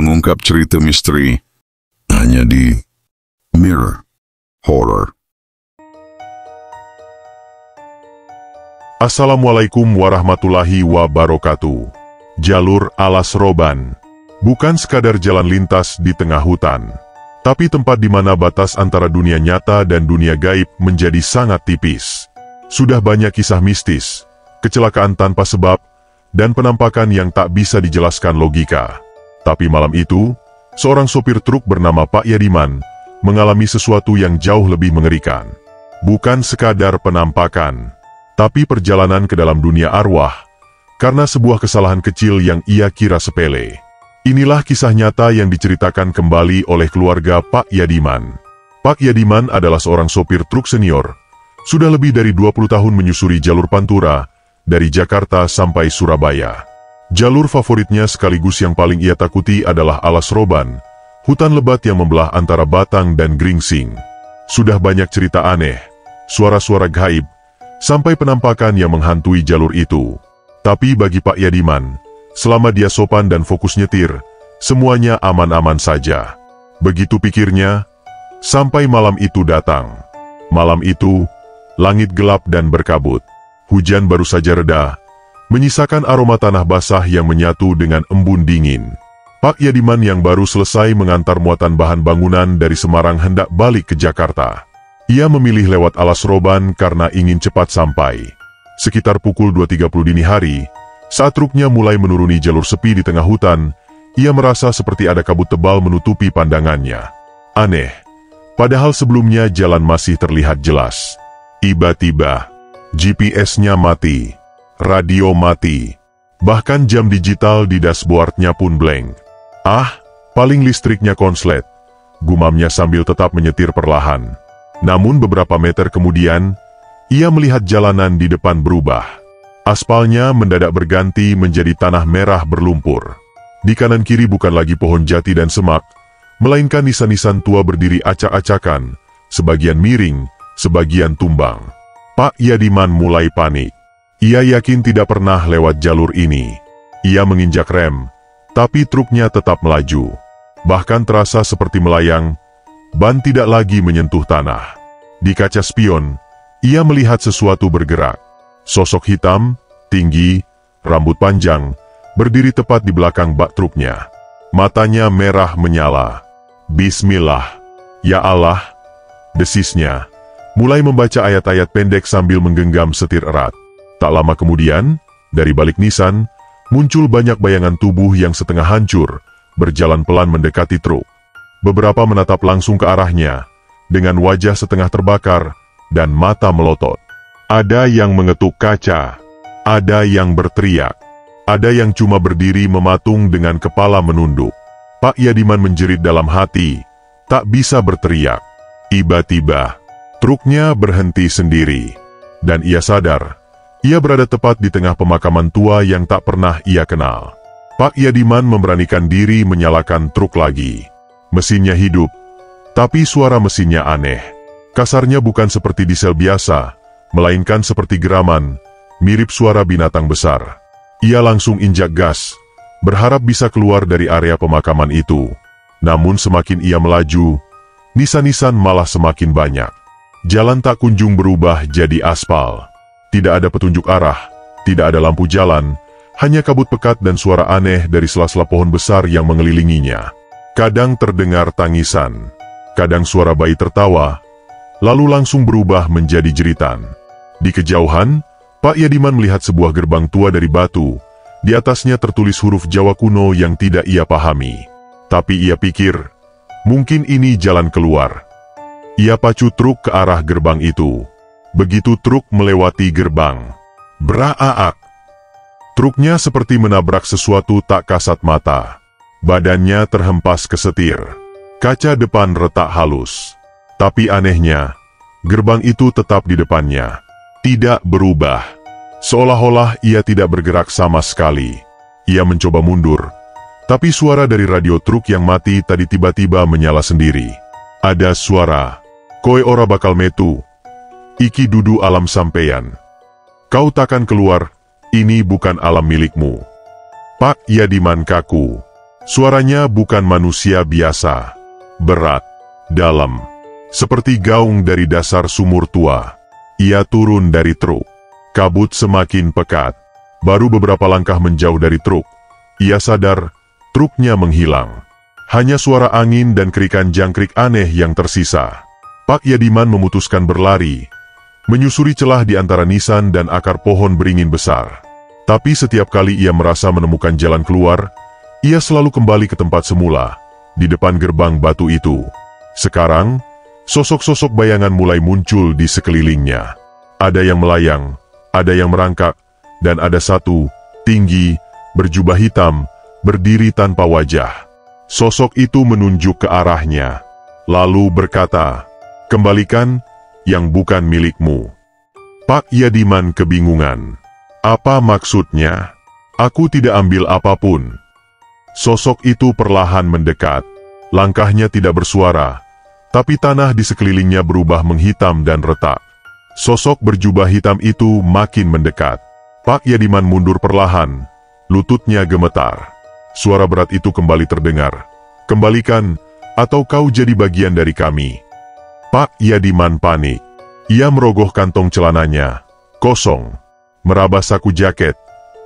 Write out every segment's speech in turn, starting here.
mengungkap cerita misteri hanya di Mirror Horror. Assalamualaikum warahmatullahi wabarakatuh. Jalur Alas Roban bukan sekadar jalan lintas di tengah hutan, tapi tempat di mana batas antara dunia nyata dan dunia gaib menjadi sangat tipis. Sudah banyak kisah mistis, kecelakaan tanpa sebab, dan penampakan yang tak bisa dijelaskan logika. Tapi malam itu, seorang sopir truk bernama Pak Yadiman mengalami sesuatu yang jauh lebih mengerikan. Bukan sekadar penampakan, tapi perjalanan ke dalam dunia arwah, karena sebuah kesalahan kecil yang ia kira sepele. Inilah kisah nyata yang diceritakan kembali oleh keluarga Pak Yadiman. Pak Yadiman adalah seorang sopir truk senior. Sudah lebih dari 20 tahun menyusuri jalur Pantura, dari Jakarta sampai Surabaya. Jalur favoritnya sekaligus yang paling ia takuti adalah Alas Roban, hutan lebat yang membelah antara Batang dan Gringsing. Sudah banyak cerita aneh, suara-suara gaib, sampai penampakan yang menghantui jalur itu. Tapi bagi Pak Yadiman, selama dia sopan dan fokus nyetir, semuanya aman-aman saja. Begitu pikirnya, sampai malam itu datang. Malam itu, langit gelap dan berkabut. Hujan baru saja reda, menyisakan aroma tanah basah yang menyatu dengan embun dingin. Pak Yadiman yang baru selesai mengantar muatan bahan bangunan dari Semarang hendak balik ke Jakarta. Ia memilih lewat Alas Roban karena ingin cepat sampai. Sekitar pukul 2.30 dini hari, saat truknya mulai menuruni jalur sepi di tengah hutan, ia merasa seperti ada kabut tebal menutupi pandangannya. Aneh, padahal sebelumnya jalan masih terlihat jelas. Tiba-tiba, GPS-nya mati, radio mati, bahkan jam digital di dashboardnya pun blank. Ah, paling listriknya konslet, gumamnya sambil tetap menyetir perlahan. Namun beberapa meter kemudian, ia melihat jalanan di depan berubah. Aspalnya mendadak berganti menjadi tanah merah berlumpur. Di kanan kiri bukan lagi pohon jati dan semak, melainkan nisan-nisan tua berdiri acak-acakan, sebagian miring, sebagian tumbang. Pak Yadiman mulai panik. Ia yakin tidak pernah lewat jalur ini. Ia menginjak rem, tapi truknya tetap melaju. Bahkan terasa seperti melayang, ban tidak lagi menyentuh tanah. Di kaca spion, ia melihat sesuatu bergerak. Sosok hitam, tinggi, rambut panjang, berdiri tepat di belakang bak truknya. Matanya merah menyala. Bismillah, ya Allah, desisnya. Mulai membaca ayat-ayat pendek sambil menggenggam setir erat. Tak lama kemudian, dari balik nisan, muncul banyak bayangan tubuh yang setengah hancur, berjalan pelan mendekati truk. Beberapa menatap langsung ke arahnya, dengan wajah setengah terbakar, dan mata melotot. Ada yang mengetuk kaca, ada yang berteriak, ada yang cuma berdiri mematung dengan kepala menunduk. Pak Yadiman menjerit dalam hati, tak bisa berteriak. Tiba-tiba, truknya berhenti sendiri, dan ia sadar, ia berada tepat di tengah pemakaman tua yang tak pernah ia kenal. Pak Yadiman memberanikan diri menyalakan truk lagi. Mesinnya hidup, tapi suara mesinnya aneh. Kasarnya bukan seperti diesel biasa, melainkan seperti geraman, mirip suara binatang besar. Ia langsung injak gas, berharap bisa keluar dari area pemakaman itu. Namun semakin ia melaju, nisan-nisan malah semakin banyak. Jalan tak kunjung berubah jadi aspal. Tidak ada petunjuk arah, tidak ada lampu jalan, hanya kabut pekat dan suara aneh dari sela-sela pohon besar yang mengelilinginya. Kadang terdengar tangisan, kadang suara bayi tertawa, lalu langsung berubah menjadi jeritan. Di kejauhan, Pak Yadiman melihat sebuah gerbang tua dari batu. Di atasnya tertulis huruf Jawa kuno yang tidak ia pahami. Tapi ia pikir, mungkin ini jalan keluar. Ia pacu truk ke arah gerbang itu. Begitu truk melewati gerbang, braak! Truknya seperti menabrak sesuatu tak kasat mata. Badannya terhempas ke setir. Kaca depan retak halus. Tapi anehnya, gerbang itu tetap di depannya. Tidak berubah. Seolah-olah ia tidak bergerak sama sekali. Ia mencoba mundur. Tapi suara dari radio truk yang mati tadi tiba-tiba menyala sendiri. Ada suara, "Koe ora bakal metu. Iki dudu alam sampeyan. Kau takkan keluar, ini bukan alam milikmu." Pak Yadiman kaku. Suaranya bukan manusia biasa. Berat, dalam, seperti gaung dari dasar sumur tua. Ia turun dari truk. Kabut semakin pekat. Baru beberapa langkah menjauh dari truk, ia sadar truknya menghilang. Hanya suara angin dan kerikan jangkrik aneh yang tersisa. Pak Yadiman memutuskan berlari, menyusuri celah di antara nisan dan akar pohon beringin besar. Tapi setiap kali ia merasa menemukan jalan keluar, ia selalu kembali ke tempat semula, di depan gerbang batu itu. Sekarang, sosok-sosok bayangan mulai muncul di sekelilingnya. Ada yang melayang, ada yang merangkak, dan ada satu, tinggi, berjubah hitam, berdiri tanpa wajah. Sosok itu menunjuk ke arahnya, lalu berkata, "Kembalikan yang bukan milikmu." Pak Yadiman kebingungan. Apa maksudnya? Aku tidak ambil apapun. Sosok itu perlahan mendekat. Langkahnya tidak bersuara, tapi tanah di sekelilingnya berubah menghitam dan retak. Sosok berjubah hitam itu makin mendekat. Pak Yadiman mundur perlahan, lututnya gemetar. Suara berat itu kembali terdengar. "Kembalikan, atau kau jadi bagian dari kami." Pak Yadiman panik. Ia merogoh kantong celananya. Kosong. Meraba saku jaket.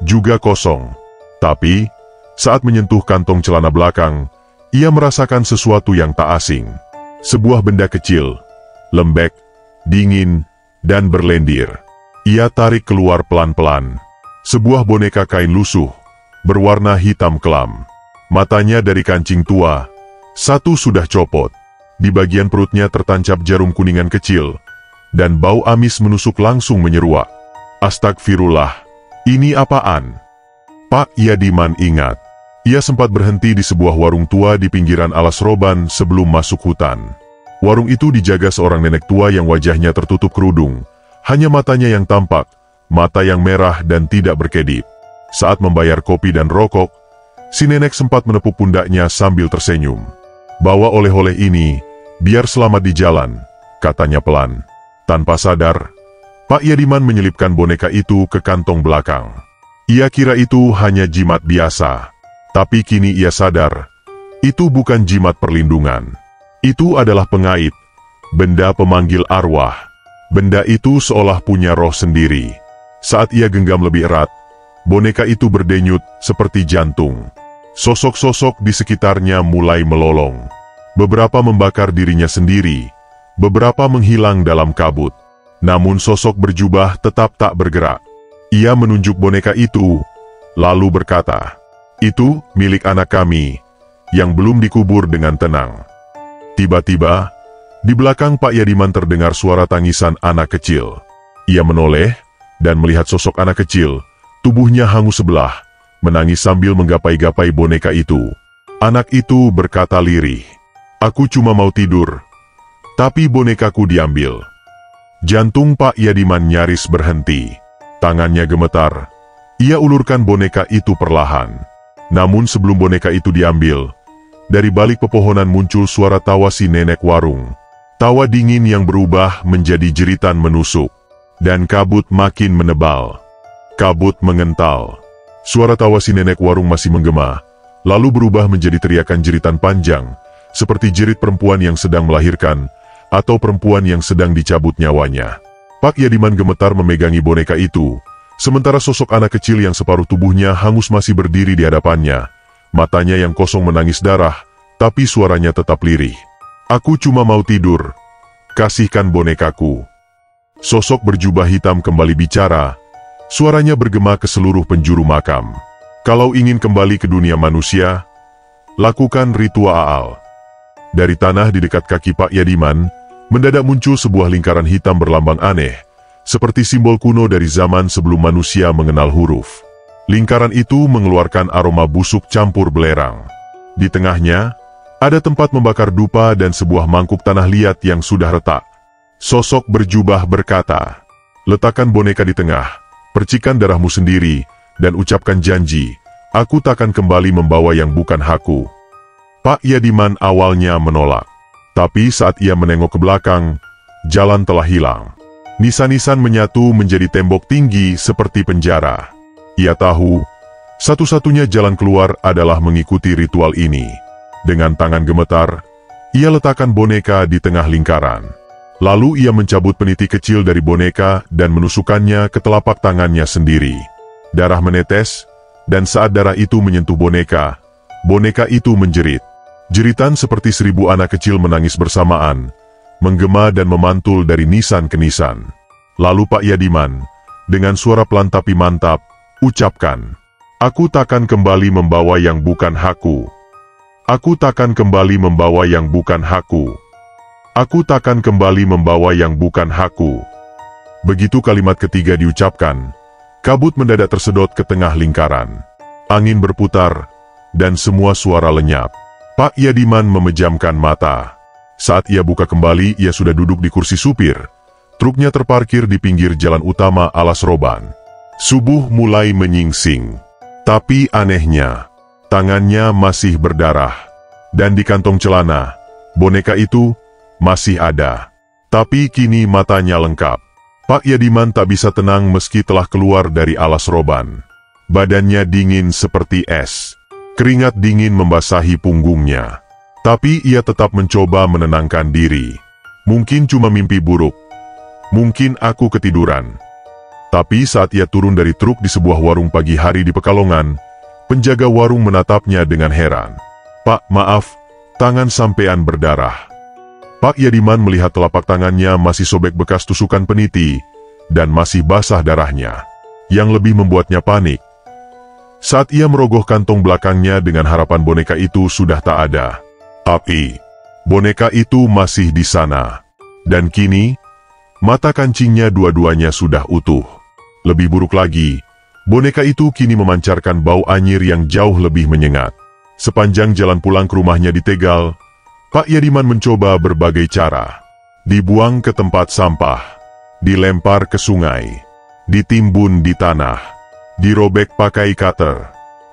Juga kosong. Tapi, saat menyentuh kantong celana belakang, ia merasakan sesuatu yang tak asing. Sebuah benda kecil, lembek, dingin, dan berlendir. Ia tarik keluar pelan-pelan. Sebuah boneka kain lusuh, berwarna hitam kelam. Matanya dari kancing tua, satu sudah copot. Di bagian perutnya tertancap jarum kuningan kecil, dan bau amis menusuk langsung menyeruak. Astagfirullah, ini apaan? Pak Yadiman ingat. Ia sempat berhenti di sebuah warung tua di pinggiran alas roban sebelum masuk hutan. Warung itu dijaga seorang nenek tua yang wajahnya tertutup kerudung. Hanya matanya yang tampak, mata yang merah dan tidak berkedip. Saat membayar kopi dan rokok, si nenek sempat menepuk pundaknya sambil tersenyum. "Bawa oleh-oleh ini, biar selamat di jalan," katanya pelan. Tanpa sadar, Pak Yadiman menyelipkan boneka itu ke kantong belakang. Ia kira itu hanya jimat biasa. Tapi kini ia sadar, itu bukan jimat perlindungan. Itu adalah pengait, benda pemanggil arwah. Benda itu seolah punya roh sendiri. Saat ia genggam lebih erat, boneka itu berdenyut seperti jantung. Sosok-sosok di sekitarnya mulai melolong. Beberapa membakar dirinya sendiri, beberapa menghilang dalam kabut. Namun sosok berjubah tetap tak bergerak. Ia menunjuk boneka itu, lalu berkata, "Itu milik anak kami, yang belum dikubur dengan tenang." Tiba-tiba, di belakang Pak Yadiman terdengar suara tangisan anak kecil. Ia menoleh, dan melihat sosok anak kecil, tubuhnya hangus sebelah, menangis sambil menggapai-gapai boneka itu. Anak itu berkata lirih, "Aku cuma mau tidur, tapi bonekaku diambil." Jantung Pak Yadiman nyaris berhenti. Tangannya gemetar. Ia ulurkan boneka itu perlahan. Namun sebelum boneka itu diambil, dari balik pepohonan muncul suara tawa si nenek warung. Tawa dingin yang berubah menjadi jeritan menusuk. Dan kabut makin menebal. Kabut mengental. Suara tawa si nenek warung masih menggema, lalu berubah menjadi teriakan jeritan panjang, seperti jerit perempuan yang sedang melahirkan, atau perempuan yang sedang dicabut nyawanya. Pak Yadiman gemetar memegangi boneka itu, sementara sosok anak kecil yang separuh tubuhnya hangus masih berdiri di hadapannya. Matanya yang kosong menangis darah, tapi suaranya tetap lirih. "Aku cuma mau tidur. Kasihkan bonekaku." Sosok berjubah hitam kembali bicara. Suaranya bergema ke seluruh penjuru makam. "Kalau ingin kembali ke dunia manusia, lakukan ritual Aal." Dari tanah di dekat kaki Pak Yadiman, mendadak muncul sebuah lingkaran hitam berlambang aneh, seperti simbol kuno dari zaman sebelum manusia mengenal huruf. Lingkaran itu mengeluarkan aroma busuk campur belerang. Di tengahnya, ada tempat membakar dupa dan sebuah mangkuk tanah liat yang sudah retak. Sosok berjubah berkata, "Letakkan boneka di tengah, percikan darahmu sendiri, dan ucapkan janji, aku takkan kembali membawa yang bukan hakku." Pak Yadiman awalnya menolak. Tapi saat ia menengok ke belakang, jalan telah hilang. Nisan-nisan menyatu menjadi tembok tinggi seperti penjara. Ia tahu, Satu-satunya jalan keluar adalah mengikuti ritual ini. Dengan tangan gemetar, ia letakkan boneka di tengah lingkaran. Lalu ia mencabut peniti kecil dari boneka dan menusukkannya ke telapak tangannya sendiri. Darah menetes, dan saat darah itu menyentuh boneka, boneka itu menjerit. Jeritan seperti 1000 anak kecil menangis bersamaan, menggema dan memantul dari nisan ke nisan. Lalu Pak Yadiman, dengan suara pelan tapi mantap, ucapkan, "Aku takkan kembali membawa yang bukan hakku. Aku takkan kembali membawa yang bukan hakku. Aku takkan kembali membawa yang bukan hakku." Begitu kalimat ketiga diucapkan, kabut mendadak tersedot ke tengah lingkaran. Angin berputar, dan semua suara lenyap. Pak Yadiman memejamkan mata. Saat ia buka kembali, ia sudah duduk di kursi supir. Truknya terparkir di pinggir jalan utama Alas Roban. Subuh mulai menyingsing. Tapi anehnya, tangannya masih berdarah. Dan di kantong celana, boneka itu masih ada. Tapi kini matanya lengkap. Pak Yadiman tak bisa tenang meski telah keluar dari Alas Roban. Badannya dingin seperti es. Keringat dingin membasahi punggungnya. Tapi ia tetap mencoba menenangkan diri. Mungkin cuma mimpi buruk. Mungkin aku ketiduran. Tapi saat ia turun dari truk di sebuah warung pagi hari di Pekalongan, penjaga warung menatapnya dengan heran. "Pak, maaf, tangan sampean berdarah." Pak Yadiman melihat telapak tangannya masih sobek bekas tusukan peniti, dan masih basah darahnya. Yang lebih membuatnya panik, saat ia merogoh kantong belakangnya dengan harapan boneka itu sudah tak ada. Tapi, boneka itu masih di sana. Dan kini, mata kancingnya dua-duanya sudah utuh. Lebih buruk lagi, boneka itu kini memancarkan bau anyir yang jauh lebih menyengat. Sepanjang jalan pulang ke rumahnya di Tegal, Pak Yadiman mencoba berbagai cara. Dibuang ke tempat sampah, dilempar ke sungai, ditimbun di tanah, dirobek pakai cutter.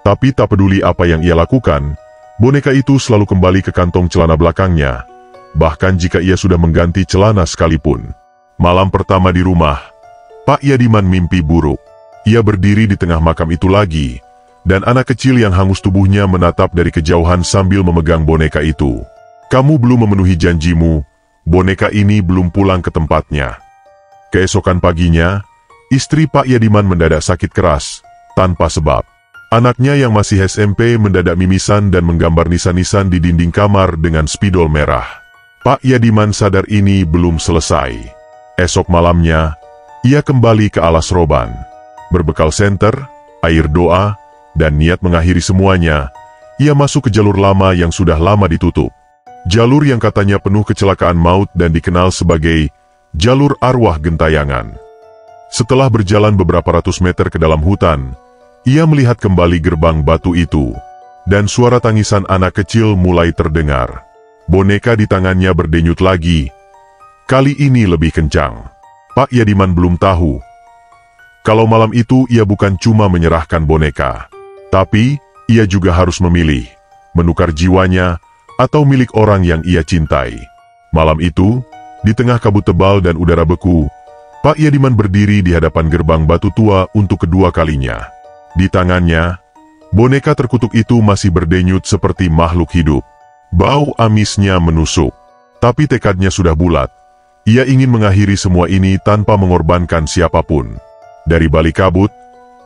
Tapi tak peduli apa yang ia lakukan, boneka itu selalu kembali ke kantong celana belakangnya, bahkan jika ia sudah mengganti celana sekalipun. Malam pertama di rumah, Pak Yadiman mimpi buruk. Ia berdiri di tengah makam itu lagi, dan anak kecil yang hangus tubuhnya menatap dari kejauhan sambil memegang boneka itu. "Kamu belum memenuhi janjimu, boneka ini belum pulang ke tempatnya." Keesokan paginya, istri Pak Yadiman mendadak sakit keras, tanpa sebab. Anaknya yang masih SMP mendadak mimisan dan menggambar nisan-nisan di dinding kamar dengan spidol merah. Pak Yadiman sadar ini belum selesai. Esok malamnya, ia kembali ke Alas Roban. Berbekal senter, air doa, dan niat mengakhiri semuanya, ia masuk ke jalur lama yang sudah lama ditutup. Jalur yang katanya penuh kecelakaan maut dan dikenal sebagai jalur arwah gentayangan. Setelah berjalan beberapa ratus meter ke dalam hutan, ia melihat kembali gerbang batu itu, dan suara tangisan anak kecil mulai terdengar. Boneka di tangannya berdenyut lagi. Kali ini lebih kencang. Pak Yadiman belum tahu kalau malam itu ia bukan cuma menyerahkan boneka, tapi ia juga harus memilih, menukar jiwanya atau milik orang yang ia cintai. Malam itu, di tengah kabut tebal dan udara beku, Pak Yadiman berdiri di hadapan gerbang batu tua untuk kedua kalinya. Di tangannya, boneka terkutuk itu masih berdenyut seperti makhluk hidup. Bau amisnya menusuk, tapi tekadnya sudah bulat. Ia ingin mengakhiri semua ini tanpa mengorbankan siapapun. Dari balik kabut,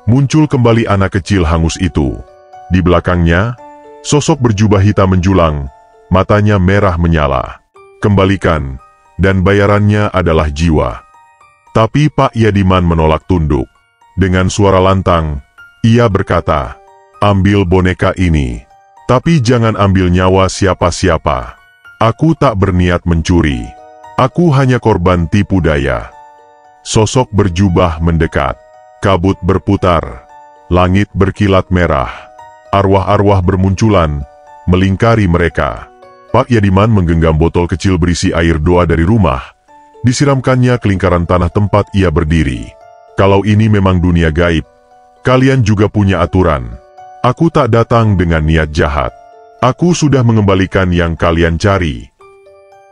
muncul kembali anak kecil hangus itu. Di belakangnya, sosok berjubah hitam menjulang, matanya merah menyala. Kembalikan, dan bayarannya adalah jiwa. Tapi Pak Yadiman menolak tunduk. Dengan suara lantang, ia berkata, "Ambil boneka ini. Tapi jangan ambil nyawa siapa-siapa. Aku tak berniat mencuri. Aku hanya korban tipu daya." Sosok berjubah mendekat. Kabut berputar. Langit berkilat merah. Arwah-arwah bermunculan, melingkari mereka. Pak Yadiman menggenggam botol kecil berisi air doa dari rumah. Disiramkannya ke lingkaran tanah tempat ia berdiri. "Kalau ini memang dunia gaib, kalian juga punya aturan. Aku tak datang dengan niat jahat. Aku sudah mengembalikan yang kalian cari."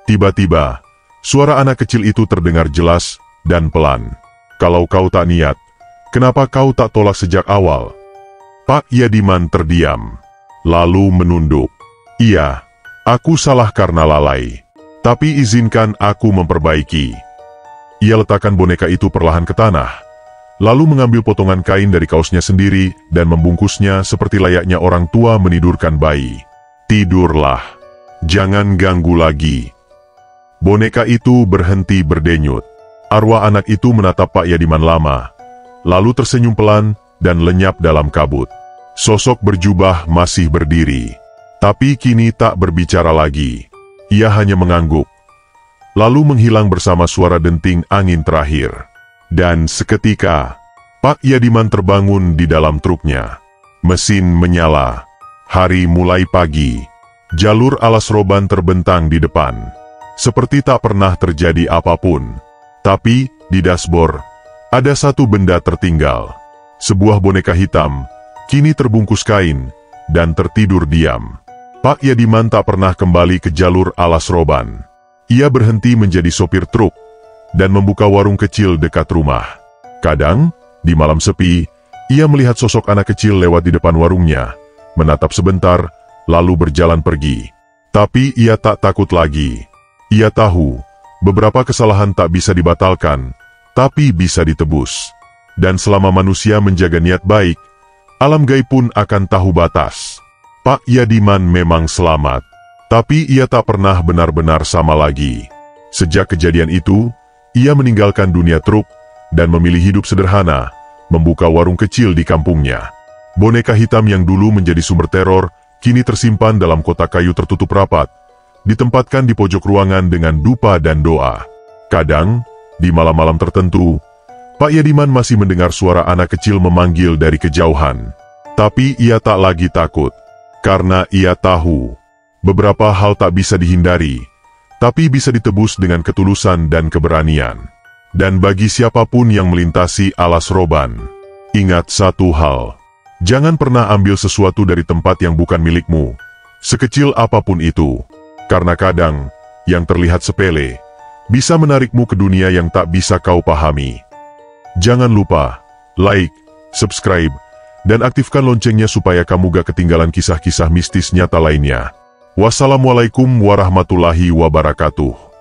Tiba-tiba, suara anak kecil itu terdengar jelas dan pelan. "Kalau kau tak niat, kenapa kau tak tolak sejak awal?" Pak Yadiman terdiam, lalu menunduk. Iya, aku salah karena lalai. Tapi izinkan aku memperbaiki. Ia letakkan boneka itu perlahan ke tanah, lalu mengambil potongan kain dari kaosnya sendiri dan membungkusnya seperti layaknya orang tua menidurkan bayi. Tidurlah, jangan ganggu lagi. Boneka itu berhenti berdenyut. Arwah anak itu menatap Pak Yadiman lama, lalu tersenyum pelan dan lenyap dalam kabut. Sosok berjubah masih berdiri, tapi kini tak berbicara lagi. Ia hanya mengangguk, lalu menghilang bersama suara denting angin terakhir. Dan seketika, Pak Yadiman terbangun di dalam truknya. Mesin menyala. Hari mulai pagi. Jalur alas roban terbentang di depan, seperti tak pernah terjadi apapun. Tapi, di dashboard, ada satu benda tertinggal. Sebuah boneka hitam, kini terbungkus kain, dan tertidur diam. Pak Yadiman tak pernah kembali ke jalur alas roban. Ia berhenti menjadi sopir truk, dan membuka warung kecil dekat rumah. Kadang, di malam sepi, ia melihat sosok anak kecil lewat di depan warungnya, menatap sebentar, lalu berjalan pergi. Tapi ia tak takut lagi. Ia tahu, beberapa kesalahan tak bisa dibatalkan, tapi bisa ditebus. Dan selama manusia menjaga niat baik, alam gaib pun akan tahu batas. Pak Yadiman memang selamat, tapi ia tak pernah benar-benar sama lagi. Sejak kejadian itu, ia meninggalkan dunia truk, dan memilih hidup sederhana, membuka warung kecil di kampungnya. Boneka hitam yang dulu menjadi sumber teror, kini tersimpan dalam kotak kayu tertutup rapat, ditempatkan di pojok ruangan dengan dupa dan doa. Kadang, di malam-malam tertentu, Pak Yadiman masih mendengar suara anak kecil memanggil dari kejauhan. Tapi ia tak lagi takut, karena ia tahu, beberapa hal tak bisa dihindari, tapi bisa ditebus dengan ketulusan dan keberanian. Dan bagi siapapun yang melintasi alas roban, ingat satu hal. Jangan pernah ambil sesuatu dari tempat yang bukan milikmu, sekecil apapun itu. Karena kadang, yang terlihat sepele, bisa menarikmu ke dunia yang tak bisa kau pahami. Jangan lupa, like, subscribe, dan aktifkan loncengnya supaya kamu gak ketinggalan kisah-kisah mistis nyata lainnya. Wassalamualaikum warahmatullahi wabarakatuh.